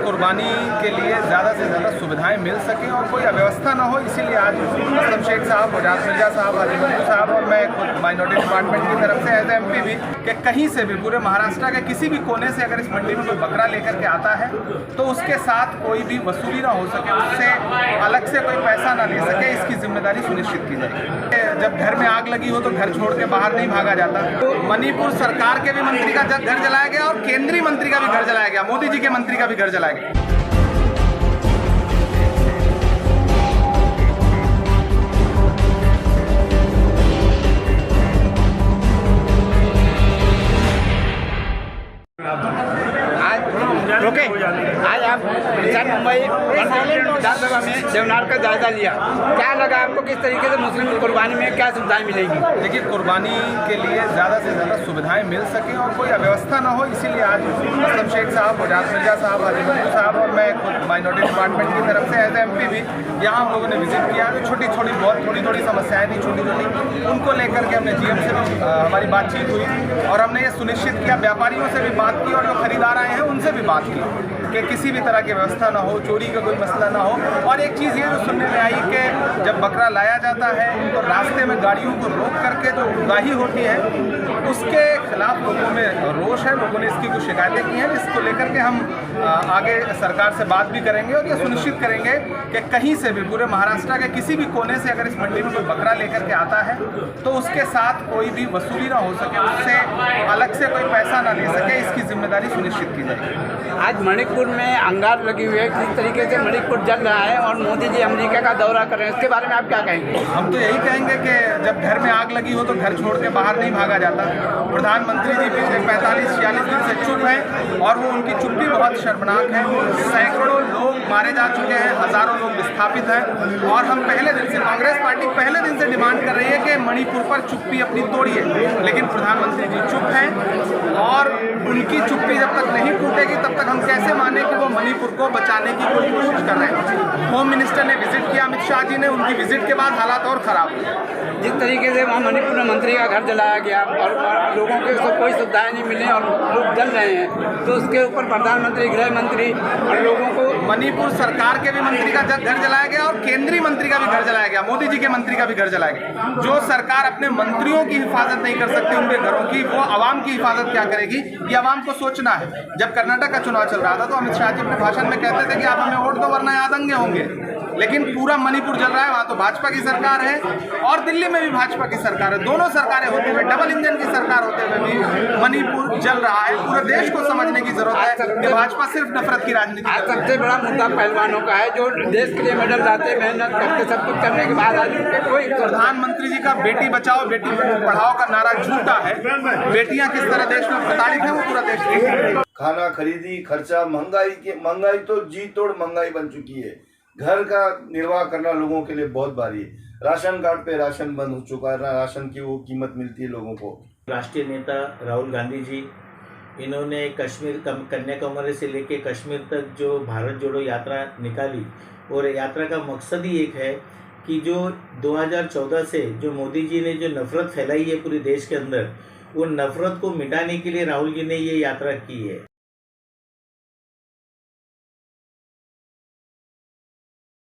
कुर्बानी के लिए ज़्यादा से ज़्यादा सुविधाएं मिल सकें और कोई अव्यवस्था ना हो, इसीलिए आज असलम शेख साहब, वजात मिर्जा साहब, हाजी मंजूर साहब और मैं खुद माइनॉरिटी डिपार्टमेंट की तरफ से एज MP भी कि कहीं से भी पूरे महाराष्ट्र के किसी भी कोने से अगर इस मंडी में कोई बकरा लेकर के आता है तो उसके साथ कोई भी वसूली ना हो सके, उससे अलग से कोई पैसा ना ले सके, इसकी जिम्मेदारी सुनिश्चित की जाएगी। जब घर में आग लगी हो तो घर छोड़ के बाहर नहीं भागा जाता। तो मणिपुर सरकार के भी मंत्री का घर जलाया गया और केंद्रीय मंत्री का भी घर जलाया गया, मोदी जी के मंत्री का भी घर जलाया गया। आज आप मुंबई विधानसभा में देवनार का जायजा लिया, क्या लगा आपको? किस तरीके से मुस्लिम कुर्बानी में क्या सुविधाएं मिलेगी? देखिए, कुर्बानी के लिए ज़्यादा से ज़्यादा सुविधाएं मिल सकें और कोई अव्यवस्था ना हो, इसीलिए आज असलम शेख साहब, वजात मिर्जा साहब, हाजी मंजूर साहब और मैं खुद माइनॉरिटी डिपार्टमेंट की तरफ से एज MP भी यहाँ हम लोगों ने विजिट किया। जो थोड़ी समस्याएं थी, छोटी उनको लेकर के हमने GM से भी हमारी बातचीत हुई और हमने ये सुनिश्चित किया, व्यापारियों से भी बात की और जो खरीदार आए हैं उनसे भी बात की कि किसी भी तरह की व्यवस्था ना हो, चोरी का कोई मसला ना हो। और एक चीज़ ये जो सुनने में आई कि जब बकरा लाया जाता है तो रास्ते में गाड़ियों को रोक करके जो उगाही होती है उसके खिलाफ लोगों में रोष है, लोगों ने इसकी कुछ शिकायतें की हैं, इसको लेकर के हम आगे सरकार से बात भी करेंगे और ये सुनिश्चित करेंगे कि कहीं से भी पूरे महाराष्ट्र के किसी भी कोने से अगर इस मंडी में कोई बकरा लेकर के आता है तो उसके साथ कोई भी वसूली ना हो सके, उससे अलग से कोई पैसा ना ले सके, इसकी जिम्मेदारी सुनिश्चित की जाएगी। आज मणिपुर में अंगार लगी हुई है, किस तरीके से मणिपुर जल रहा है और मोदी जी अमेरिका का दौरा कर रहे हैं, इसके बारे में आप क्या कहेंगे? हम तो यही कहेंगे कि जब घर में आग लगी हो तो घर छोड़ के बाहर नहीं भागा जाता। प्रधानमंत्री जी पिछले 45-46 दिन से चुप हैं और वो उनकी चुप्पी बहुत शर्मनाक है। सैकड़ों लोग मारे जा चुके हैं, हजारों लोग विस्थापित हैं और हम पहले दिन से, कांग्रेस पार्टी पहले दिन से डिमांड कर रही है कि मणिपुर पर चुप्पी अपनी तोड़िए, लेकिन प्रधानमंत्री जी चुप हैं और उनकी चुप्पी जब तक नहीं टूटेगी तब तक हम कैसे माने कि वो मणिपुर को बचाने की कोई कोशिश कर रहे हैं। होम मिनिस्टर ने विजिट किया, अमित शाह जी ने, उनकी विजिट के बाद हालात और खराब हुए। जिस तरीके से वहाँ मणिपुर में मंत्री का घर जलाया गया और लोगों के उसको कोई सुविधाएं नहीं मिली और लोग जल रहे हैं, तो उसके ऊपर प्रधानमंत्री, गृह मंत्री और लोगों को, मणिपुर सरकार के भी मंत्री का घर जलाया गया और केंद्रीय मंत्री का भी घर जलाया गया, मोदी जी के मंत्री का भी घर जलाया गया। जो सरकार अपने मंत्रियों की हिफाजत नहीं कर सकती उनके घरों की, वो आवाम की हिफाजत क्या करेगी? ये आवाम को सोचना है। जब कर्नाटक का चुनाव चल रहा था तो अमित शाह जी अपने भाषण में कहते थे कि आप हमें वोट दो वरना यहाँ दंगे होंगे, लेकिन पूरा मणिपुर जल रहा है। वहाँ तो भाजपा की सरकार है और दिल्ली में भी भाजपा की सरकार है। दोनों सरकारें होते हुए, डबल इंजन की सरकार होते हुए भी मणिपुर जल रहा है। पूरे देश को समझने की जरूरत है कि भाजपा सिर्फ नफरत की राजनीति। आज सबसे बड़ा मुद्दा पहलवानों का है, जो देश के लिए मेडल लाते, मेहनत करके सब कुछ करने के बाद आज उनके कोई, प्रधानमंत्री जी का बेटी बचाओ बेटी पढ़ाओ का नारा झूठा है। बेटियां किस तरह देश में प्रताड़ित है वो पूरा देश देख रहा है। खाना खरीदी, खर्चा, महंगाई तो जी तोड़ महंगाई बन चुकी है। घर का निर्वाह करना लोगों के लिए बहुत भारी है। राशन कार्ड पे राशन बंद हो चुका है, राशन की वो कीमत मिलती है लोगों को। राष्ट्रीय नेता राहुल गांधी जी, इन्होंने कश्मीर, कन्याकुमारी से लेके कश्मीर तक जो भारत जोड़ो यात्रा निकाली और यात्रा का मकसद ही एक है कि जो 2014 से जो मोदी जी ने जो नफरत फैलाई है पूरे देश के अंदर, वो नफरत को मिटाने के लिए राहुल जी ने ये यात्रा की है।